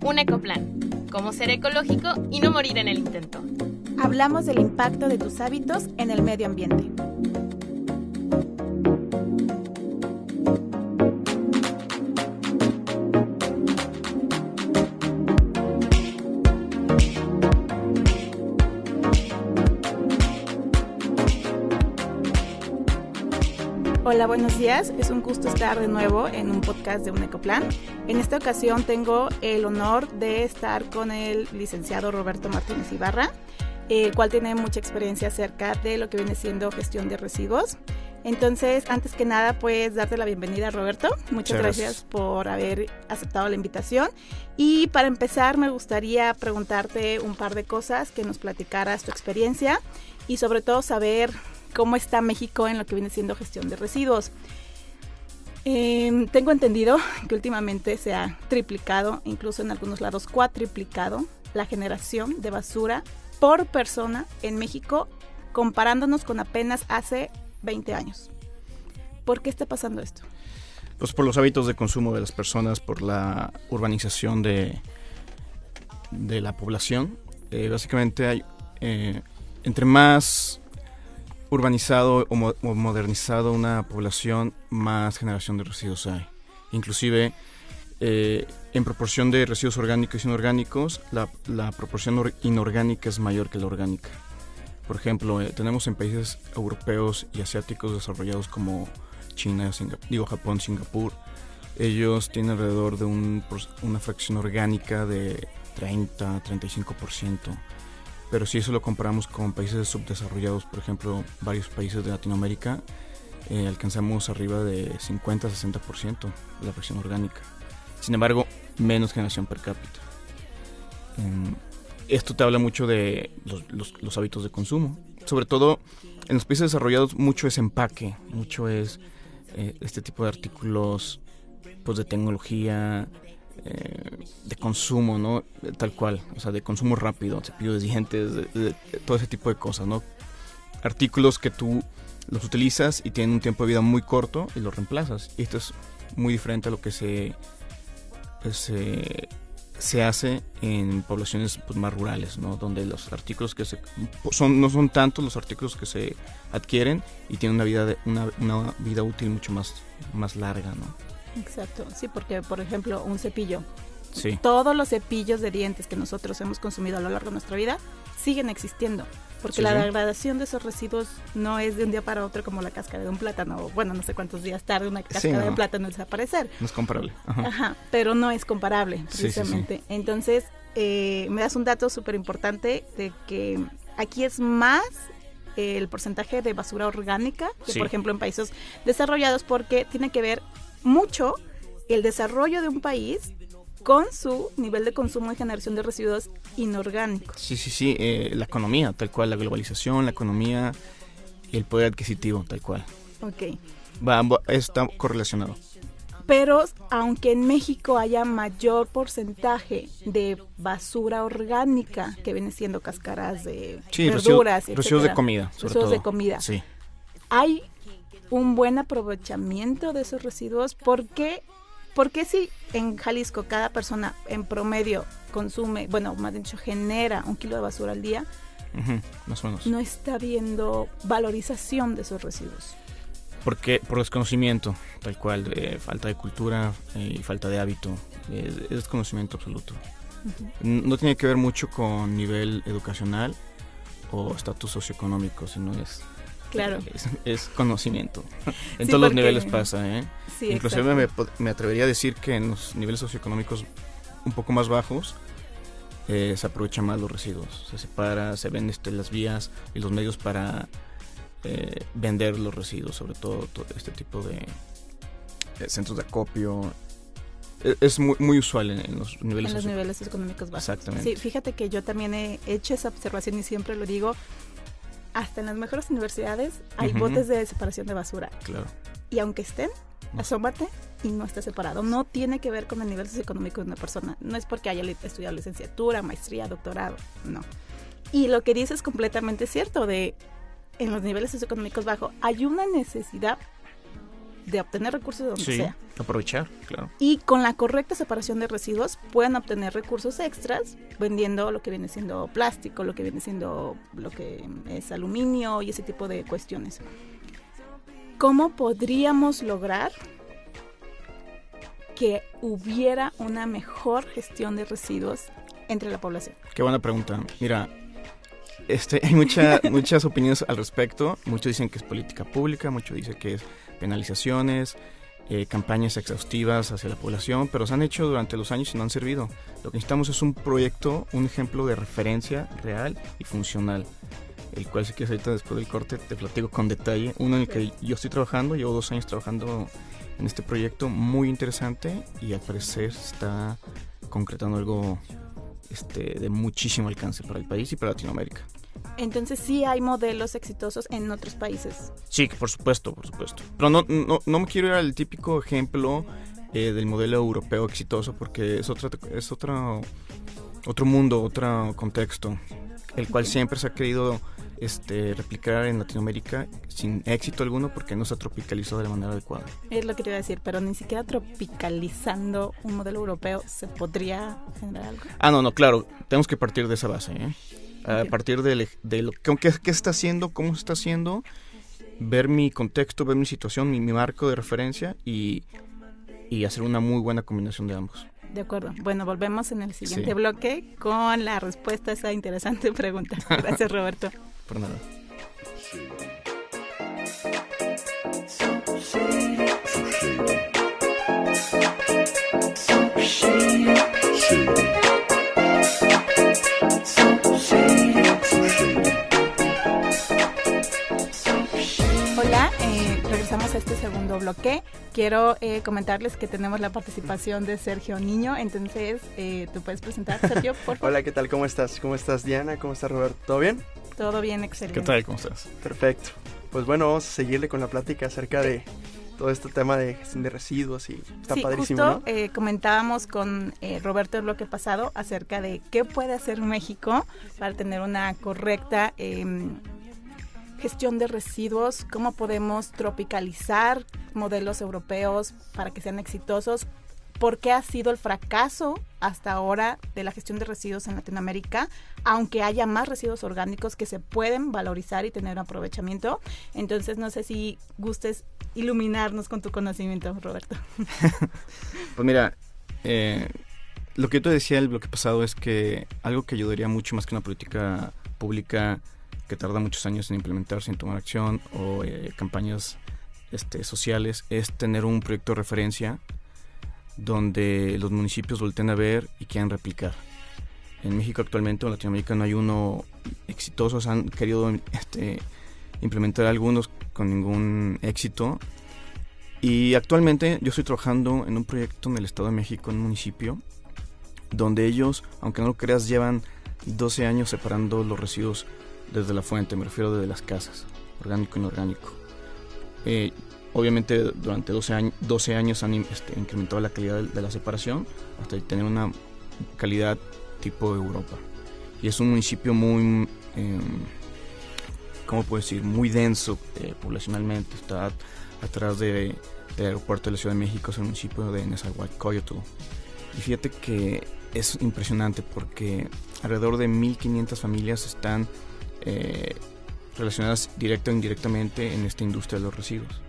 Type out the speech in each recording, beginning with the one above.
Un ecoplan. Cómo ser ecológico y no morir en el intento. Hablamos del impacto de tus hábitos en el medio ambiente. Hola, buenos días. Es un gusto estar de nuevo en un podcast de Un Ecoplan. En esta ocasión tengo el honor de estar con el licenciado Roberto Martínez Ibarra, el cual tiene mucha experiencia acerca de lo que viene siendo gestión de residuos. Entonces, antes que nada, pues darte la bienvenida, Roberto. Muchas gracias por haber aceptado la invitación. Y para empezar, me gustaría preguntarte un par de cosas, que nos platicaras tu experiencia y sobre todo saber cómo está México en lo que viene siendo gestión de residuos. Tengo entendido que últimamente se ha triplicado, incluso en algunos lados cuatriplicado, la generación de basura por persona en México, comparándonos con apenas hace 20 años. ¿Por qué está pasando esto? Pues por los hábitos de consumo de las personas, por la urbanización de la población. Básicamente hay, entre más urbanizado o modernizado una población, más generación de residuos hay. Inclusive, en proporción de residuos orgánicos e inorgánicos, la proporción inorgánica es mayor que la orgánica. Por ejemplo, tenemos en países europeos y asiáticos desarrollados como China, Japón, Singapur, ellos tienen alrededor de una fracción orgánica de 30-35%. Pero si eso lo comparamos con países subdesarrollados, por ejemplo, varios países de Latinoamérica, alcanzamos arriba de 50-60% de la fracción orgánica. Sin embargo, menos generación per cápita. Esto te habla mucho de los hábitos de consumo. Sobre todo, en los países desarrollados, mucho es empaque, mucho es este tipo de artículos pues, de tecnología, de consumo, ¿no? Tal cual, o sea, de consumo rápido, cepillos de dientes, de todo ese tipo de cosas, ¿no? Artículos que tú los utilizas y tienen un tiempo de vida muy corto y los reemplazas. Y esto es muy diferente a lo que se hace en poblaciones pues, más rurales, ¿no? Donde los artículos que no son tantos los artículos que se adquieren y tienen una vida útil mucho más larga, ¿no? Exacto, sí, porque por ejemplo un cepillo, sí. Todos los cepillos de dientes que nosotros hemos consumido a lo largo de nuestra vida siguen existiendo, porque la degradación de esos residuos no es de un día para otro como la cáscara de un plátano, bueno, no sé cuántos días tarde una cáscara de plátano en desaparecer. No es comparable. Ajá, pero no es comparable, precisamente. Sí. Entonces, me das un dato súper importante de que aquí es más el porcentaje de basura orgánica que, por ejemplo, en países desarrollados, porque tiene que ver mucho el desarrollo de un país con su nivel de consumo y generación de residuos inorgánicos. Sí, la economía, tal cual, la globalización, la economía y el poder adquisitivo, tal cual. Ok. Está correlacionado. Pero aunque en México haya mayor porcentaje de basura orgánica, que viene siendo cáscaras de verduras, residuos de comida, sobre todo. De comida. Sí. Hay un buen aprovechamiento de esos residuos. ¿Por qué si en Jalisco cada persona en promedio consume, bueno, más dicho, genera 1 kilo de basura al día, más o menos, no está habiendo valorización de esos residuos? Porque por desconocimiento, tal cual, falta de cultura y falta de hábito, es desconocimiento absoluto. No tiene que ver mucho con nivel educacional o estatus socioeconómico, sino es conocimiento. En todos los niveles pasa, Sí, inclusive me atrevería a decir que en los niveles socioeconómicos un poco más bajos se aprovechan más los residuos. Se separa, se ven las vías y los medios para vender los residuos, sobre todo este tipo de centros de acopio. Es muy usual en los niveles económicos bajos. Exactamente. Sí, fíjate que yo también he hecho esa observación y siempre lo digo. Hasta en las mejores universidades hay botes de separación de basura. Claro. Y aunque estén, asómate y no está separado. No tiene que ver con el nivel socioeconómico de una persona. No es porque haya estudiado licenciatura, maestría, doctorado. No. Y lo que dices es completamente cierto. En los niveles socioeconómicos bajos hay una necesidad de obtener recursos de donde sea. Aprovechar, claro. Y con la correcta separación de residuos pueden obtener recursos extras vendiendo lo que viene siendo plástico, lo que viene siendo lo que es aluminio y ese tipo de cuestiones. ¿Cómo podríamos lograr que hubiera una mejor gestión de residuos entre la población? Qué buena pregunta. Mira, hay muchas opiniones al respecto. Muchos dicen que es política pública, muchos dicen que es penalizaciones, campañas exhaustivas hacia la población, pero se han hecho durante los años y no han servido. Lo que necesitamos es un proyecto, un ejemplo de referencia real y funcional, el cual si quieres ahorita después del corte te platico con detalle. Uno en el que yo estoy trabajando, llevo 2 años trabajando en este proyecto muy interesante y al parecer está concretando algo de muchísimo alcance para el país y para Latinoamérica. Entonces sí hay modelos exitosos en otros países. Sí, por supuesto. Pero no me quiero ir al típico ejemplo del modelo europeo exitoso porque es otro mundo, otro contexto, el cual siempre se ha querido replicar en Latinoamérica sin éxito alguno porque no se ha tropicalizado de la manera adecuada. Es lo que te iba a decir, pero ni siquiera tropicalizando un modelo europeo se podría generar algo. No, claro, tenemos que partir de esa base, a partir de lo que se está haciendo, cómo se está haciendo, ver mi contexto, ver mi situación, mi marco de referencia y hacer una muy buena combinación de ambos. De acuerdo. Bueno, volvemos en el siguiente bloque con la respuesta a esa interesante pregunta. Gracias, Roberto. Por nada. Hola, regresamos a este segundo bloque. Quiero comentarles que tenemos la participación de Sergio Niño, entonces ¿tú puedes presentar, Sergio, por favor? Hola, ¿qué tal? ¿Cómo estás? ¿Cómo estás, Diana? ¿Cómo estás, Roberto? ¿Todo bien? Todo bien, excelente. ¿Qué tal? ¿Cómo estás? Perfecto. Pues bueno, vamos a seguirle con la plática acerca de todo este tema de gestión de residuos y está padrísimo, justo, ¿no? Comentábamos con Roberto el bloque pasado acerca de qué puede hacer México para tener una correcta gestión de residuos, cómo podemos tropicalizar modelos europeos para que sean exitosos, por qué ha sido el fracaso hasta ahora de la gestión de residuos en Latinoamérica, aunque haya más residuos orgánicos que se pueden valorizar y tener aprovechamiento. Entonces, no sé si gustes iluminarnos con tu conocimiento, Roberto. Pues mira, lo que yo te decía el bloque pasado es que algo que ayudaría mucho más que una política pública que tarda muchos años en implementarse, en tomar acción o campañas sociales, es tener un proyecto de referencia donde los municipios volteen a ver y quieran replicar. En México actualmente, en Latinoamérica, no hay uno exitoso. Se han querido implementar algunos con ningún éxito. Y actualmente yo estoy trabajando en un proyecto en el Estado de México, en un municipio, donde ellos, aunque no lo creas, llevan 12 años separando los residuos desde la fuente, me refiero desde las casas, orgánico e inorgánico. Obviamente durante 12 años han incrementado la calidad de la separación hasta tener una calidad tipo Europa. Y es un municipio muy, ¿cómo puedo decir? Muy denso poblacionalmente. Está atrás del aeropuerto de la Ciudad de México, es el municipio de Nezahualcóyotl. Y fíjate que es impresionante porque alrededor de 1,500 familias están relacionadas directa o indirectamente en esta industria de los residuos,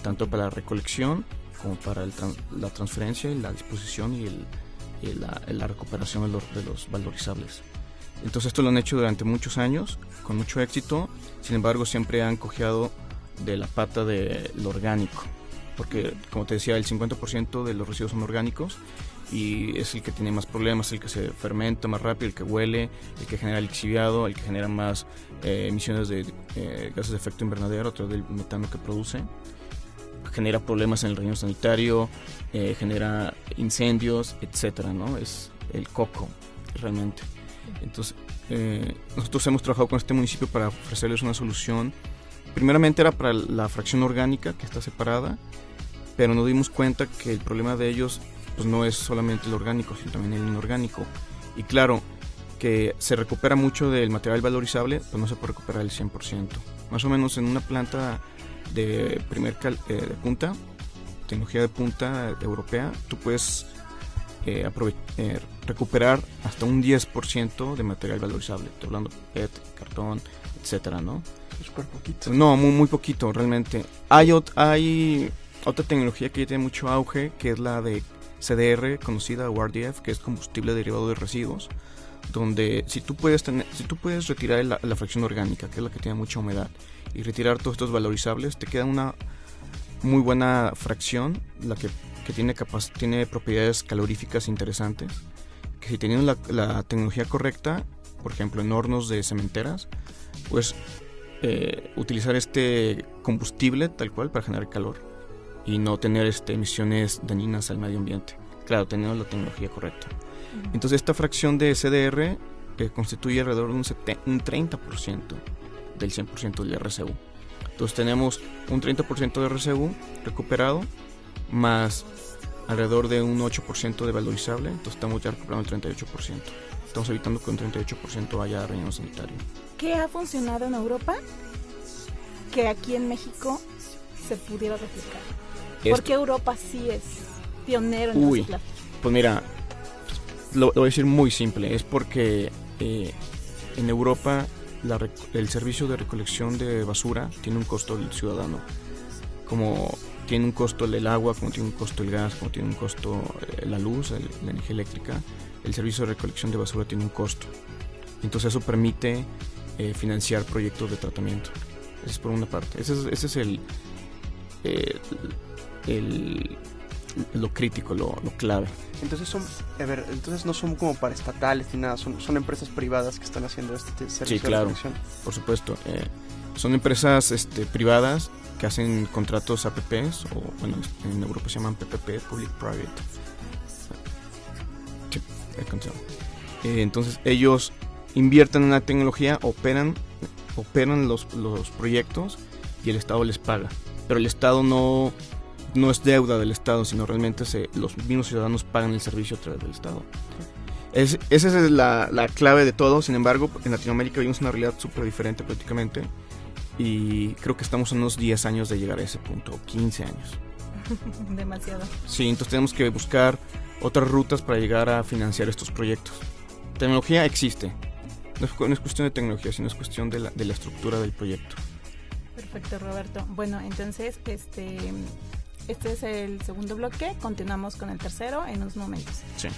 tanto para la recolección como para la transferencia y la disposición y la recuperación de los valorizables. Entonces esto lo han hecho durante muchos años, con mucho éxito. Sin embargo, siempre han cojeado de la pata de lo orgánico, porque como te decía, el 50% de los residuos son orgánicos y es el que tiene más problemas, el que se fermenta más rápido, el que huele, el que genera lixiviado, el que genera más emisiones de gases de efecto invernadero a través del metano que produce. Genera problemas en el relleno sanitario, genera incendios, etcétera, ¿no? Es el coco, realmente. Entonces, nosotros hemos trabajado con este municipio para ofrecerles una solución. Primeramente era para la fracción orgánica, que está separada, pero nos dimos cuenta que el problema de ellos pues no es solamente el orgánico, sino también el inorgánico. Y claro, que se recupera mucho del material valorizable, pues no se puede recuperar el 100%. Más o menos en una planta de punta, tecnología de punta europea, tú puedes recuperar hasta un 10% de material valorizable. Estoy hablando de PET, cartón, etcétera, ¿no? Es súper poquito. No, muy poquito, realmente. Hay otra tecnología que ya tiene mucho auge, que es la de CDR, conocida o RDF, que es combustible derivado de residuos, donde si tú puedes retirar la fracción orgánica, que es la que tiene mucha humedad, y retirar todos estos valorizables, te queda una muy buena fracción, la que tiene propiedades caloríficas interesantes, que si teniendo la tecnología correcta, por ejemplo en hornos de cementeras, pues utilizar este combustible tal cual para generar calor y no tener emisiones dañinas al medio ambiente, claro, teniendo la tecnología correcta. Entonces esta fracción de CDR constituye alrededor de un 30% del 100% del RCU. Entonces tenemos un 30% de RCU recuperado más alrededor de un 8% de valorizable, entonces estamos ya recuperando el 38%. Estamos evitando que un 38% vaya a relleno sanitario. ¿Qué ha funcionado en Europa que aquí en México se pudiera replicar? ¿Por qué Europa sí es pionero en reciclaje? Pues mira, lo voy a decir muy simple, es porque en Europa el servicio de recolección de basura tiene un costo del ciudadano, como tiene un costo el agua, como tiene un costo el gas, como tiene un costo la luz, la energía eléctrica. El servicio de recolección de basura tiene un costo, entonces eso permite financiar proyectos de tratamiento. Eso es por una parte, ese es lo crítico, lo clave. Entonces entonces no son como para estatales ni nada, son empresas privadas que están haciendo este servicio. Sí, claro, de recolección. Por supuesto. Son empresas privadas que hacen contratos APPs, o bueno, en Europa se llaman PPP, Public Private. Sí, entonces ellos invierten en la tecnología, operan los proyectos y el Estado les paga. Pero el Estado no es deuda del Estado, sino realmente los mismos ciudadanos pagan el servicio a través del Estado. Esa es la clave de todo. Sin embargo, en Latinoamérica vivimos una realidad súper diferente prácticamente, y creo que estamos a unos 10 años de llegar a ese punto, 15 años. Demasiado. Sí, entonces tenemos que buscar otras rutas para llegar a financiar estos proyectos. Tecnología existe, no es cuestión de tecnología, sino es cuestión de la estructura del proyecto. Perfecto, Roberto. Bueno, entonces este es el segundo bloque. Continuamos con el tercero en unos momentos. Sí.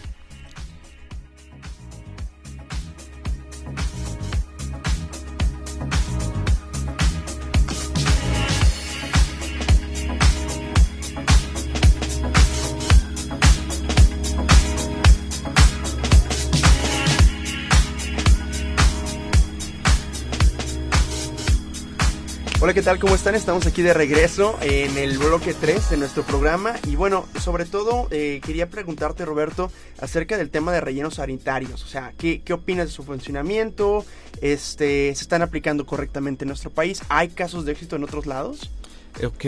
Hola, ¿qué tal? ¿Cómo están? Estamos aquí de regreso en el bloque 3 de nuestro programa. Y bueno, sobre todo quería preguntarte, Roberto, acerca del tema de rellenos sanitarios. O sea, ¿qué opinas de su funcionamiento? ¿Se están aplicando correctamente en nuestro país? ¿Hay casos de éxito en otros lados? Ok,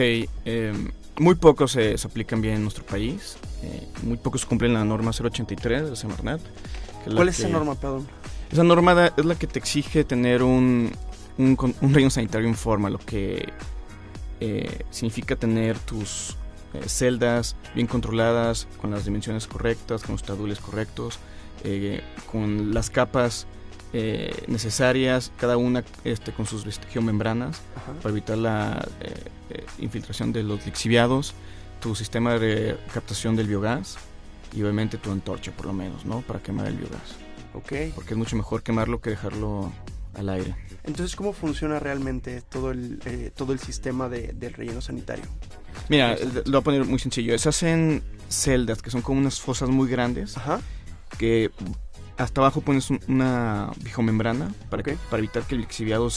muy pocos se aplican bien en nuestro país. Muy pocos cumplen la norma 083 de Semarnat. ¿Cuál es esa norma, perdón? Esa norma es la que te exige tener un relleno sanitario en forma, lo que significa tener tus celdas bien controladas, con las dimensiones correctas, con los tadules correctos, con las capas necesarias, cada una con sus geomembranas. Ajá. Para evitar la infiltración de los lixiviados, tu sistema de captación del biogás y obviamente tu antorcha, por lo menos, ¿no? Para quemar el biogás. Okay. Porque es mucho mejor quemarlo que dejarlo al aire. Entonces, ¿cómo funciona realmente todo el sistema del relleno sanitario? Mira, lo voy a poner muy sencillo. Se hacen celdas que son como unas fosas muy grandes. Ajá. Que hasta abajo pones una biomembrana para evitar que el lixiviado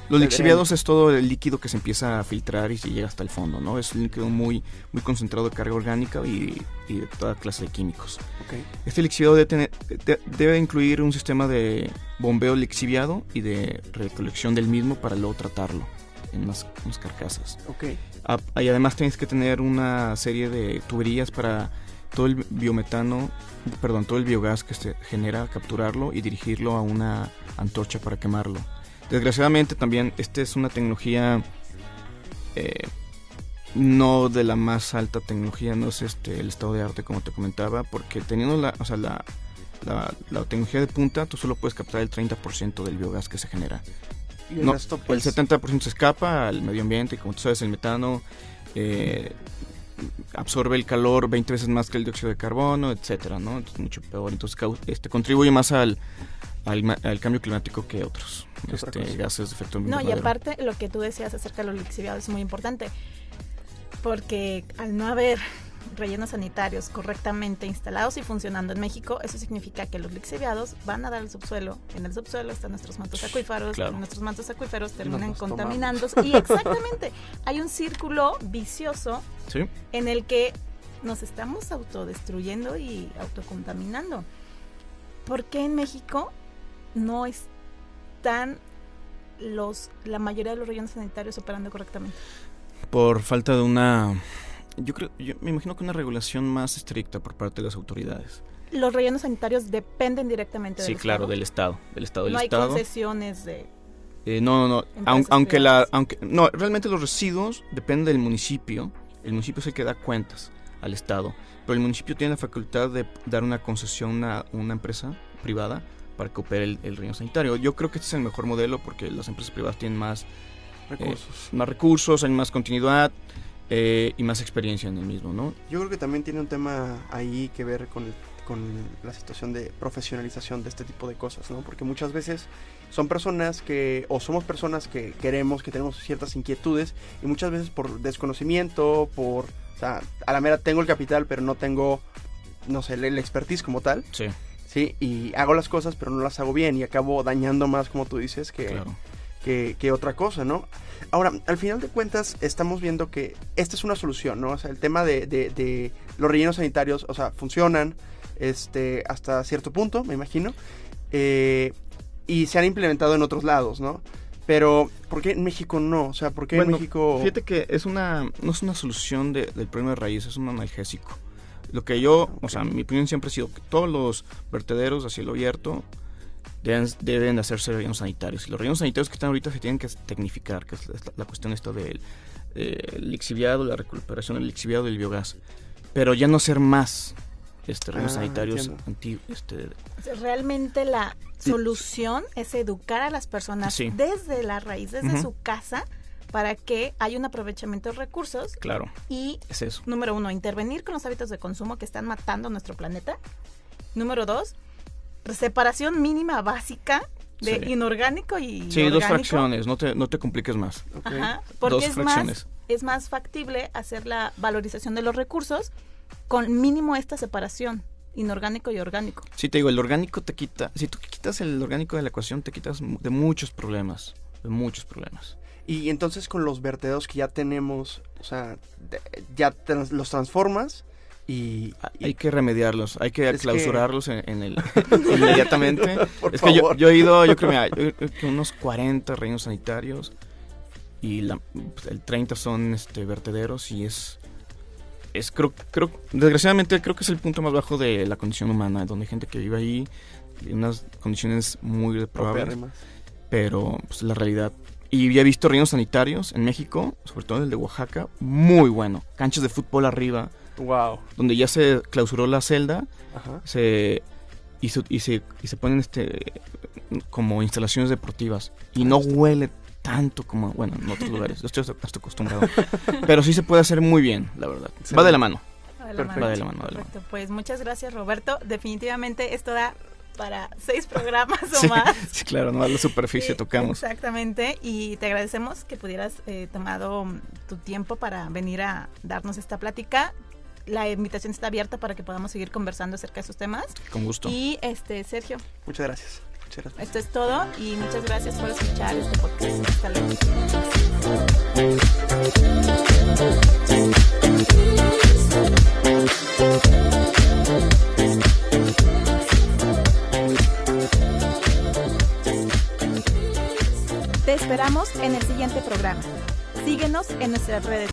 Los lixiviados es todo el líquido que se empieza a filtrar y se llega hasta el fondo, ¿no? Es un líquido muy, muy concentrado de carga orgánica y de toda clase de químicos. Okay. Este lixiviado debe incluir un sistema de bombeo lixiviado y de recolección del mismo para luego tratarlo en unas carcasas. Okay. Y además tienes que tener una serie de tuberías para todo el todo el biogás que se genera, capturarlo y dirigirlo a una antorcha para quemarlo. Desgraciadamente también esta es una tecnología no de la más alta tecnología, no es el estado de arte como te comentaba, porque teniendo la tecnología de punta, tú solo puedes captar el 30% del biogás que se genera. Y el resto, pues, el 70% se escapa al medio ambiente, y como tú sabes, el metano absorbe el calor 20 veces más que el dióxido de carbono, etcétera, ¿no? Entonces, mucho peor. Entonces contribuye más al cambio climático que otros gases de efecto invernadero. No, y aparte lo que tú decías acerca de los lixiviados es muy importante, porque al no haber rellenos sanitarios correctamente instalados y funcionando en México, eso significa que los lixiviados van a dar al subsuelo. En el subsuelo están nuestros mantos acuíferos, claro. Nuestros mantos acuíferos terminan Nos contaminándose y exactamente hay un círculo vicioso, ¿sí?, en el que nos estamos autodestruyendo y autocontaminando. ¿Por qué en México no están la mayoría de los rellenos sanitarios operando correctamente? Por falta de yo me imagino que una regulación más estricta por parte de las autoridades. Los rellenos sanitarios dependen directamente del Sí, claro, Estado. del Estado. No hay concesiones de... No. Empresas No, realmente los residuos dependen del municipio. El municipio es el que da cuentas al Estado. Pero el municipio tiene la facultad de dar una concesión a una empresa privada para que opere el relleno sanitario. Yo creo que este es el mejor modelo porque las empresas privadas tienen más recursos, hay más continuidad y más experiencia en el mismo, ¿no? Yo creo que también tiene un tema ahí que ver con la situación de profesionalización de este tipo de cosas, ¿no? Porque muchas veces somos personas que tenemos ciertas inquietudes y muchas veces por desconocimiento, o sea, a la mera tengo el capital pero no tengo, no sé, el expertise como tal. Sí. Sí, y hago las cosas pero no las hago bien y acabo dañando más, como tú dices, Claro. que otra cosa, ¿no? Ahora, al final de cuentas, estamos viendo que esta es una solución, ¿no? O sea, el tema de los rellenos sanitarios, o sea, funcionan hasta cierto punto, me imagino, y se han implementado en otros lados, ¿no? Pero, ¿por qué en México no? O sea, ¿por qué en México...? Fíjate que no es una solución del problema de raíz, es un analgésico. Lo que mi opinión siempre ha sido que todos los vertederos a cielo abierto deben hacerse rellenos sanitarios. Y los rellenos sanitarios que están ahorita se tienen que tecnificar, que es la cuestión del lixiviado, la recuperación del lixiviado del biogás. Pero ya no hacer más rellenos sanitarios antiguos. Realmente la solución es educar a las personas desde la raíz, desde su casa, para que haya un aprovechamiento de recursos. Claro. Y, es eso. Número 1, intervenir con los hábitos de consumo que están matando nuestro planeta. Número 2, separación mínima básica de inorgánico y orgánico. 2 fracciones, no te compliques más. Okay. Ajá, porque 2 fracciones. Es más factible hacer la valorización de los recursos con mínimo esta separación, inorgánico y orgánico. Sí, te digo, el orgánico te quita, si tú quitas el orgánico de la ecuación, te quitas de muchos problemas. Y entonces con los vertederos que ya tenemos, o sea, los transformas y... Hay que remediarlos, hay que clausurarlos inmediatamente. Por es favor. que yo he ido, yo creo que unos 40 rellenos sanitarios y el 30 son vertederos y creo, desgraciadamente creo que es el punto más bajo de la condición humana, donde hay gente que vive ahí en unas condiciones muy deprobables, pero pues la realidad. Y ya he visto rellenos sanitarios en México, sobre todo el de Oaxaca, muy bueno, canchas de fútbol arriba. Wow. Donde ya se clausuró la celda. Ajá. se ponen como instalaciones deportivas y no huele tanto como en otros lugares. Yo estoy hasta acostumbrado. Pero sí se puede hacer muy bien, la verdad. Sí. Va de la mano. Perfecto. Va de la mano. Perfecto, pues muchas gracias, Roberto. Definitivamente esto da para 6 programas o Sí, más. sí, claro, no a la superficie tocamos. Exactamente, y te agradecemos que pudieras tomado tu tiempo para venir a darnos esta plática. La invitación está abierta para que podamos seguir conversando acerca de esos temas. Con gusto. Y Sergio. Muchas gracias. Esto es todo y muchas gracias por escuchar este podcast. Hasta luego. Te esperamos en el siguiente programa. Síguenos en nuestras redes.